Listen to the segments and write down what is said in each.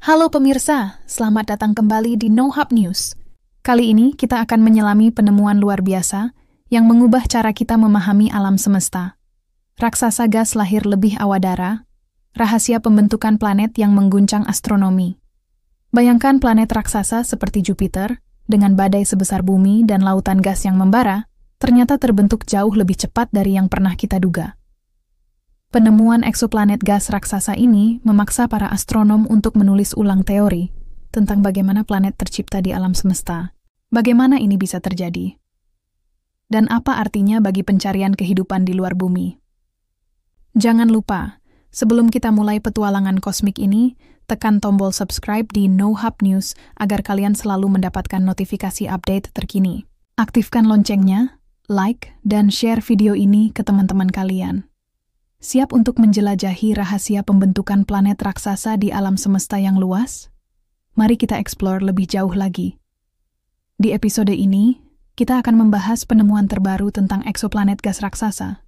Halo pemirsa, selamat datang kembali di No Hub News. Kali ini kita akan menyelami penemuan luar biasa yang mengubah cara kita memahami alam semesta. Raksasa gas lahir lebih awadara, rahasia pembentukan planet yang mengguncang astronomi. Bayangkan planet raksasa seperti Jupiter, dengan badai sebesar bumi dan lautan gas yang membara, ternyata terbentuk jauh lebih cepat dari yang pernah kita duga. Penemuan eksoplanet gas raksasa ini memaksa para astronom untuk menulis ulang teori tentang bagaimana planet tercipta di alam semesta. Bagaimana ini bisa terjadi? Dan apa artinya bagi pencarian kehidupan di luar bumi? Jangan lupa, sebelum kita mulai petualangan kosmik ini, tekan tombol subscribe di No Hub News agar kalian selalu mendapatkan notifikasi update terkini. Aktifkan loncengnya, like, dan share video ini ke teman-teman kalian. Siap untuk menjelajahi rahasia pembentukan planet raksasa di alam semesta yang luas? Mari kita eksplor lebih jauh lagi. Di episode ini, kita akan membahas penemuan terbaru tentang eksoplanet gas raksasa.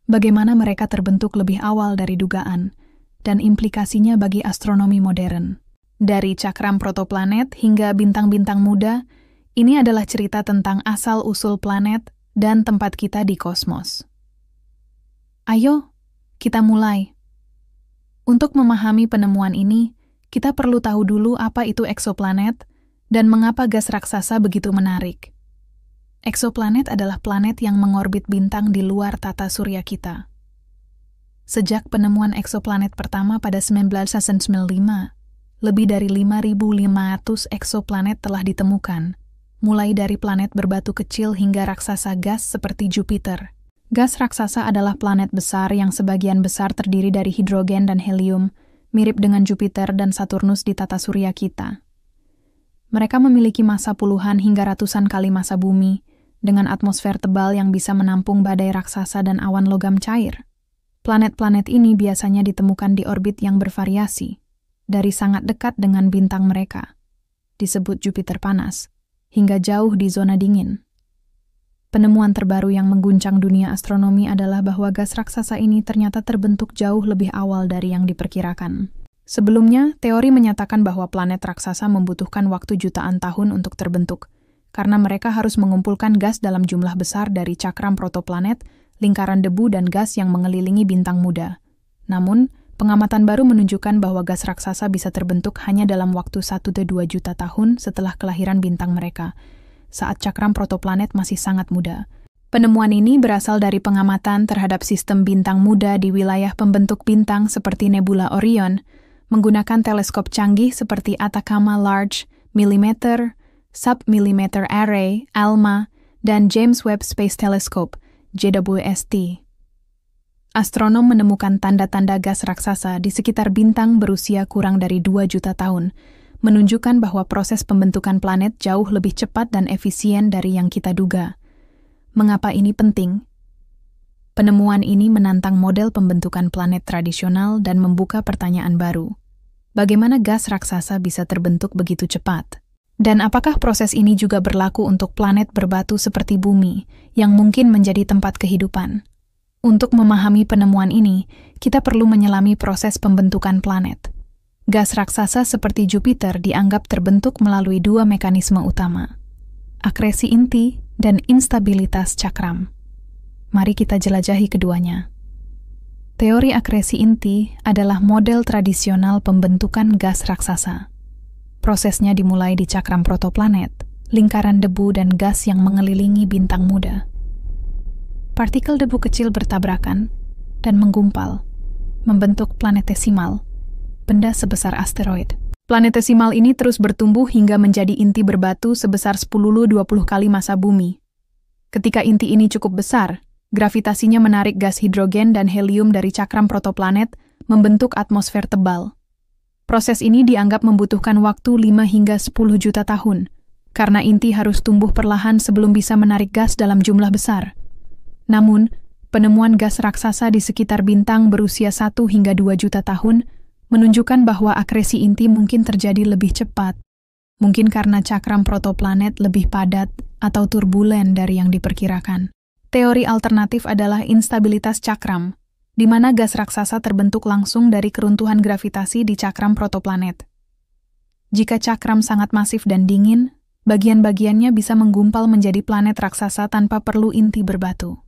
Bagaimana mereka terbentuk lebih awal dari dugaan, dan implikasinya bagi astronomi modern. Dari cakram protoplanet hingga bintang-bintang muda, ini adalah cerita tentang asal-usul planet dan tempat kita di kosmos. Ayo, kita mulai. Untuk memahami penemuan ini, kita perlu tahu dulu apa itu eksoplanet dan mengapa gas raksasa begitu menarik. Eksoplanet adalah planet yang mengorbit bintang di luar tata surya kita. Sejak penemuan eksoplanet pertama pada 1995, lebih dari 5.500 eksoplanet telah ditemukan, mulai dari planet berbatu kecil hingga raksasa gas seperti Jupiter. Gas raksasa adalah planet besar yang sebagian besar terdiri dari hidrogen dan helium, mirip dengan Jupiter dan Saturnus di tata surya kita. Mereka memiliki massa puluhan hingga ratusan kali massa bumi, dengan atmosfer tebal yang bisa menampung badai raksasa dan awan logam cair. Planet-planet ini biasanya ditemukan di orbit yang bervariasi, dari sangat dekat dengan bintang mereka, disebut Jupiter panas, hingga jauh di zona dingin. Penemuan terbaru yang mengguncang dunia astronomi adalah bahwa gas raksasa ini ternyata terbentuk jauh lebih awal dari yang diperkirakan. Sebelumnya, teori menyatakan bahwa planet raksasa membutuhkan waktu jutaan tahun untuk terbentuk, karena mereka harus mengumpulkan gas dalam jumlah besar dari cakram protoplanet, lingkaran debu dan gas yang mengelilingi bintang muda. Namun, pengamatan baru menunjukkan bahwa gas raksasa bisa terbentuk hanya dalam waktu 1-2 juta tahun setelah kelahiran bintang mereka, saat cakram protoplanet masih sangat muda. Penemuan ini berasal dari pengamatan terhadap sistem bintang muda di wilayah pembentuk bintang seperti nebula Orion, menggunakan teleskop canggih seperti Atacama Large Millimeter, Sub-Millimeter Array, ALMA, dan James Webb Space Telescope, JWST. Astronom menemukan tanda-tanda gas raksasa di sekitar bintang berusia kurang dari 2 juta tahun, menunjukkan bahwa proses pembentukan planet jauh lebih cepat dan efisien dari yang kita duga. Mengapa ini penting? Penemuan ini menantang model pembentukan planet tradisional dan membuka pertanyaan baru. Bagaimana gas raksasa bisa terbentuk begitu cepat? Dan apakah proses ini juga berlaku untuk planet berbatu seperti bumi, yang mungkin menjadi tempat kehidupan? Untuk memahami penemuan ini, kita perlu menyelami proses pembentukan planet. Gas raksasa seperti Jupiter dianggap terbentuk melalui 2 mekanisme utama, akresi inti dan instabilitas cakram. Mari kita jelajahi keduanya. Teori akresi inti adalah model tradisional pembentukan gas raksasa. Prosesnya dimulai di cakram protoplanet, lingkaran debu dan gas yang mengelilingi bintang muda. Partikel debu kecil bertabrakan dan menggumpal, membentuk planetesimal, benda sebesar asteroid. Planetesimal ini terus bertumbuh hingga menjadi inti berbatu sebesar 10-20 kali massa bumi. Ketika inti ini cukup besar, gravitasinya menarik gas hidrogen dan helium dari cakram protoplanet membentuk atmosfer tebal. Proses ini dianggap membutuhkan waktu 5 hingga 10 juta tahun, karena inti harus tumbuh perlahan sebelum bisa menarik gas dalam jumlah besar. Namun, penemuan gas raksasa di sekitar bintang berusia 1 hingga 2 juta tahun menunjukkan bahwa akresi inti mungkin terjadi lebih cepat, mungkin karena cakram protoplanet lebih padat atau turbulen dari yang diperkirakan. Teori alternatif adalah instabilitas cakram, di mana gas raksasa terbentuk langsung dari keruntuhan gravitasi di cakram protoplanet. Jika cakram sangat masif dan dingin, bagian-bagiannya bisa menggumpal menjadi planet raksasa tanpa perlu inti berbatu.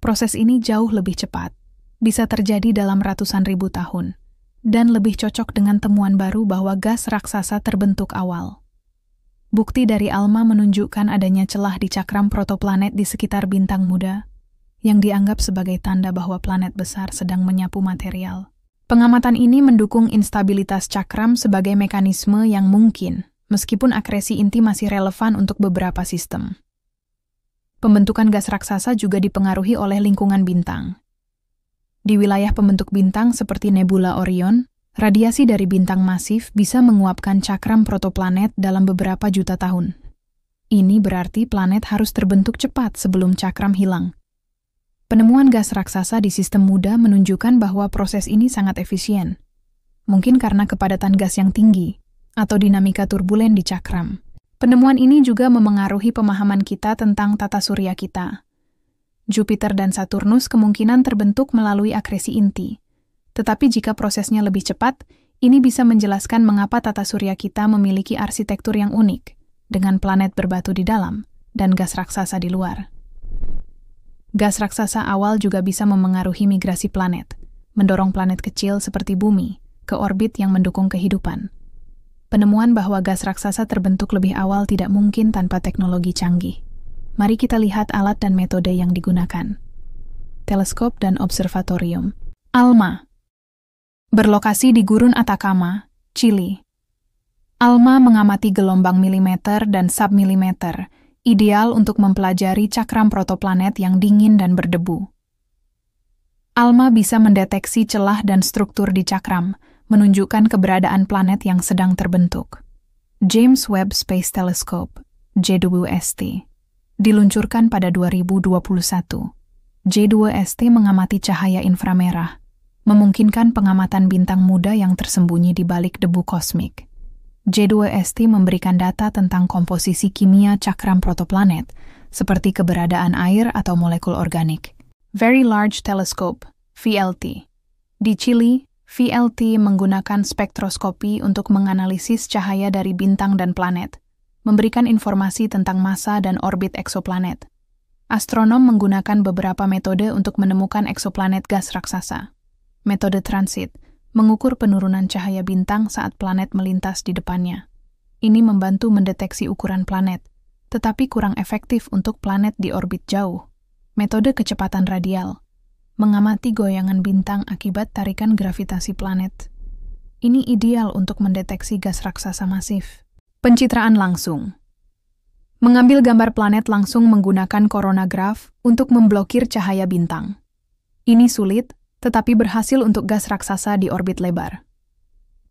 Proses ini jauh lebih cepat, bisa terjadi dalam ratusan ribu tahun, dan lebih cocok dengan temuan baru bahwa gas raksasa terbentuk awal. Bukti dari ALMA menunjukkan adanya celah di cakram protoplanet di sekitar bintang muda, yang dianggap sebagai tanda bahwa planet besar sedang menyapu material. Pengamatan ini mendukung instabilitas cakram sebagai mekanisme yang mungkin, meskipun akresi inti masih relevan untuk beberapa sistem. Pembentukan gas raksasa juga dipengaruhi oleh lingkungan bintang. Di wilayah pembentuk bintang seperti nebula Orion, radiasi dari bintang masif bisa menguapkan cakram protoplanet dalam beberapa juta tahun. Ini berarti planet harus terbentuk cepat sebelum cakram hilang. Penemuan gas raksasa di sistem muda menunjukkan bahwa proses ini sangat efisien. Mungkin karena kepadatan gas yang tinggi, atau dinamika turbulen di cakram. Penemuan ini juga memengaruhi pemahaman kita tentang tata surya kita. Jupiter dan Saturnus kemungkinan terbentuk melalui akresi inti. Tetapi jika prosesnya lebih cepat, ini bisa menjelaskan mengapa tata surya kita memiliki arsitektur yang unik, dengan planet berbatu di dalam dan gas raksasa di luar. Gas raksasa awal juga bisa memengaruhi migrasi planet, mendorong planet kecil seperti Bumi ke orbit yang mendukung kehidupan. Penemuan bahwa gas raksasa terbentuk lebih awal tidak mungkin tanpa teknologi canggih. Mari kita lihat alat dan metode yang digunakan. Teleskop dan observatorium. ALMA berlokasi di Gurun Atacama, Chili. ALMA mengamati gelombang milimeter dan submilimeter, ideal untuk mempelajari cakram protoplanet yang dingin dan berdebu. ALMA bisa mendeteksi celah dan struktur di cakram, menunjukkan keberadaan planet yang sedang terbentuk. James Webb Space Telescope, JWST, diluncurkan pada 2021. JWST mengamati cahaya inframerah, memungkinkan pengamatan bintang muda yang tersembunyi di balik debu kosmik. JWST memberikan data tentang komposisi kimia cakram protoplanet, seperti keberadaan air atau molekul organik. Very Large Telescope, VLT. Di Chili, VLT menggunakan spektroskopi untuk menganalisis cahaya dari bintang dan planet, memberikan informasi tentang massa dan orbit eksoplanet. Astronom menggunakan beberapa metode untuk menemukan eksoplanet gas raksasa. Metode transit, mengukur penurunan cahaya bintang saat planet melintas di depannya. Ini membantu mendeteksi ukuran planet, tetapi kurang efektif untuk planet di orbit jauh. Metode kecepatan radial, mengamati goyangan bintang akibat tarikan gravitasi planet. Ini ideal untuk mendeteksi gas raksasa masif. Pencitraan langsung. Mengambil gambar planet langsung menggunakan coronagraph untuk memblokir cahaya bintang. Ini sulit, tetapi berhasil untuk gas raksasa di orbit lebar.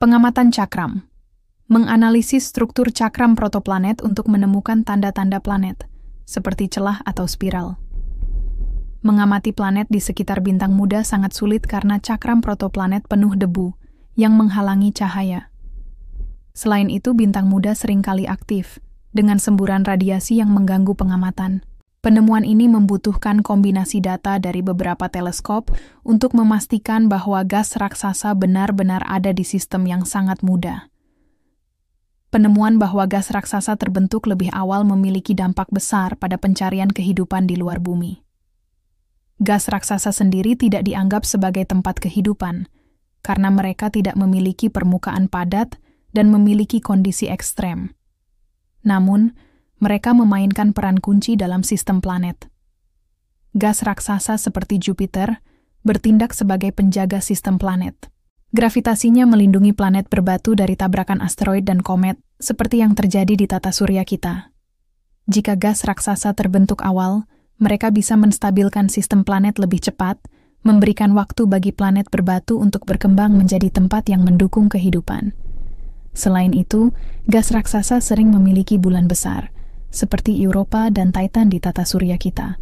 Pengamatan cakram. Menganalisis struktur cakram protoplanet untuk menemukan tanda-tanda planet, seperti celah atau spiral. Mengamati planet di sekitar bintang muda sangat sulit karena cakram protoplanet penuh debu yang menghalangi cahaya. Selain itu, bintang muda seringkali aktif, dengan semburan radiasi yang mengganggu pengamatan. Penemuan ini membutuhkan kombinasi data dari beberapa teleskop untuk memastikan bahwa gas raksasa benar-benar ada di sistem yang sangat muda. Penemuan bahwa gas raksasa terbentuk lebih awal memiliki dampak besar pada pencarian kehidupan di luar bumi. Gas raksasa sendiri tidak dianggap sebagai tempat kehidupan, karena mereka tidak memiliki permukaan padat dan memiliki kondisi ekstrem. Namun, mereka memainkan peran kunci dalam sistem planet. Gas raksasa seperti Jupiter bertindak sebagai penjaga sistem planet. Gravitasinya melindungi planet berbatu dari tabrakan asteroid dan komet, seperti yang terjadi di tata surya kita. Jika gas raksasa terbentuk awal, mereka bisa menstabilkan sistem planet lebih cepat, memberikan waktu bagi planet berbatu untuk berkembang menjadi tempat yang mendukung kehidupan. Selain itu, gas raksasa sering memiliki bulan besar, seperti Europa dan Titan di tata surya kita,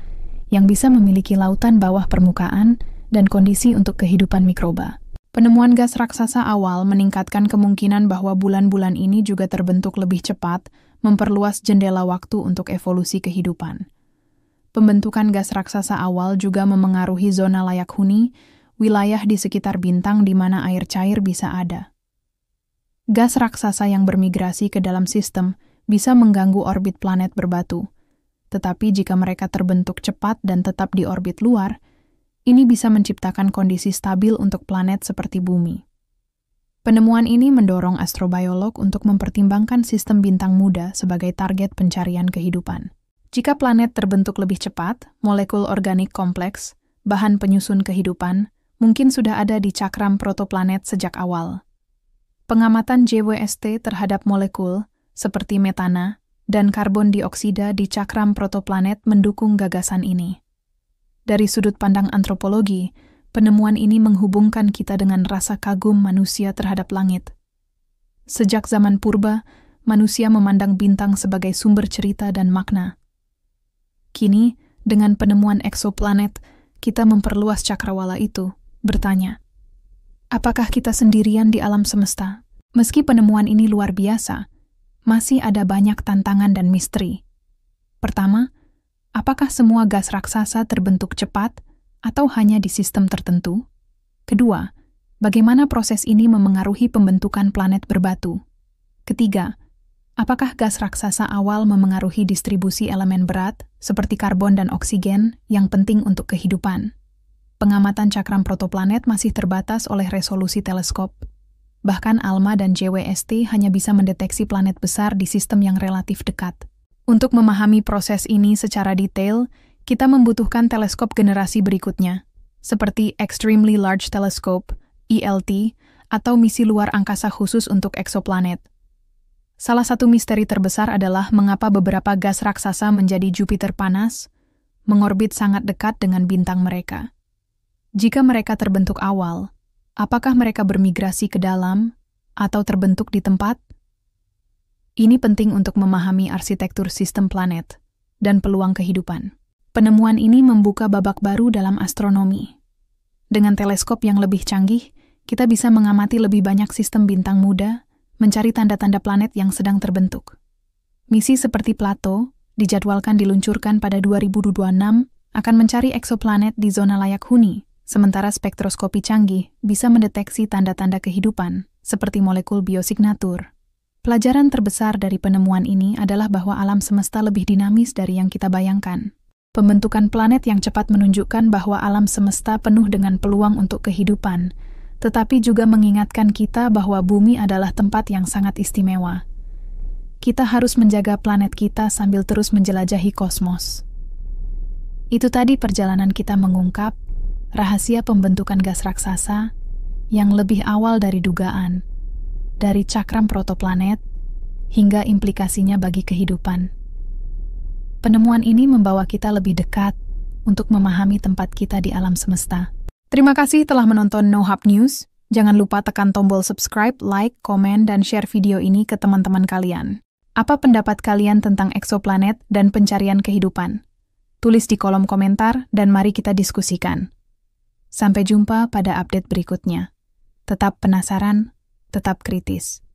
yang bisa memiliki lautan bawah permukaan dan kondisi untuk kehidupan mikroba. Penemuan gas raksasa awal meningkatkan kemungkinan bahwa bulan-bulan ini juga terbentuk lebih cepat, memperluas jendela waktu untuk evolusi kehidupan. Pembentukan gas raksasa awal juga memengaruhi zona layak huni, wilayah di sekitar bintang di mana air cair bisa ada. Gas raksasa yang bermigrasi ke dalam sistem bisa mengganggu orbit planet berbatu. Tetapi jika mereka terbentuk cepat dan tetap di orbit luar, ini bisa menciptakan kondisi stabil untuk planet seperti Bumi. Penemuan ini mendorong astrobiolog untuk mempertimbangkan sistem bintang muda sebagai target pencarian kehidupan. Jika planet terbentuk lebih cepat, molekul organik kompleks, bahan penyusun kehidupan, mungkin sudah ada di cakram protoplanet sejak awal. Pengamatan JWST terhadap molekul, seperti metana, dan karbon dioksida di cakram protoplanet mendukung gagasan ini. Dari sudut pandang antropologi, penemuan ini menghubungkan kita dengan rasa kagum manusia terhadap langit. Sejak zaman purba, manusia memandang bintang sebagai sumber cerita dan makna. Kini, dengan penemuan eksoplanet, kita memperluas cakrawala itu, bertanya, apakah kita sendirian di alam semesta? Meski penemuan ini luar biasa, masih ada banyak tantangan dan misteri. Pertama, apakah semua gas raksasa terbentuk cepat atau hanya di sistem tertentu? Kedua, bagaimana proses ini memengaruhi pembentukan planet berbatu? Ketiga, apakah gas raksasa awal memengaruhi distribusi elemen berat, seperti karbon dan oksigen, yang penting untuk kehidupan? Pengamatan cakram protoplanet masih terbatas oleh resolusi teleskop. Bahkan ALMA dan JWST hanya bisa mendeteksi planet besar di sistem yang relatif dekat. Untuk memahami proses ini secara detail, kita membutuhkan teleskop generasi berikutnya, seperti Extremely Large Telescope, ELT, atau misi luar angkasa khusus untuk eksoplanet. Salah satu misteri terbesar adalah mengapa beberapa gas raksasa menjadi Jupiter panas, mengorbit sangat dekat dengan bintang mereka. Jika mereka terbentuk awal, apakah mereka bermigrasi ke dalam atau terbentuk di tempat? Ini penting untuk memahami arsitektur sistem planet dan peluang kehidupan. Penemuan ini membuka babak baru dalam astronomi. Dengan teleskop yang lebih canggih, kita bisa mengamati lebih banyak sistem bintang muda, mencari tanda-tanda planet yang sedang terbentuk. Misi seperti Plato, dijadwalkan diluncurkan pada 2026, akan mencari eksoplanet di zona layak huni, sementara spektroskopi canggih bisa mendeteksi tanda-tanda kehidupan, seperti molekul biosignatur. Pelajaran terbesar dari penemuan ini adalah bahwa alam semesta lebih dinamis dari yang kita bayangkan. Pembentukan planet yang cepat menunjukkan bahwa alam semesta penuh dengan peluang untuk kehidupan, tetapi juga mengingatkan kita bahwa bumi adalah tempat yang sangat istimewa. Kita harus menjaga planet kita sambil terus menjelajahi kosmos. Itu tadi perjalanan kita mengungkap rahasia pembentukan gas raksasa yang lebih awal dari dugaan, dari cakram protoplanet hingga implikasinya bagi kehidupan. Penemuan ini membawa kita lebih dekat untuk memahami tempat kita di alam semesta. Terima kasih telah menonton NoHub News. Jangan lupa tekan tombol subscribe, like, komen, dan share video ini ke teman-teman kalian. Apa pendapat kalian tentang eksoplanet dan pencarian kehidupan? Tulis di kolom komentar dan mari kita diskusikan. Sampai jumpa pada update berikutnya. Tetap penasaran, tetap kritis.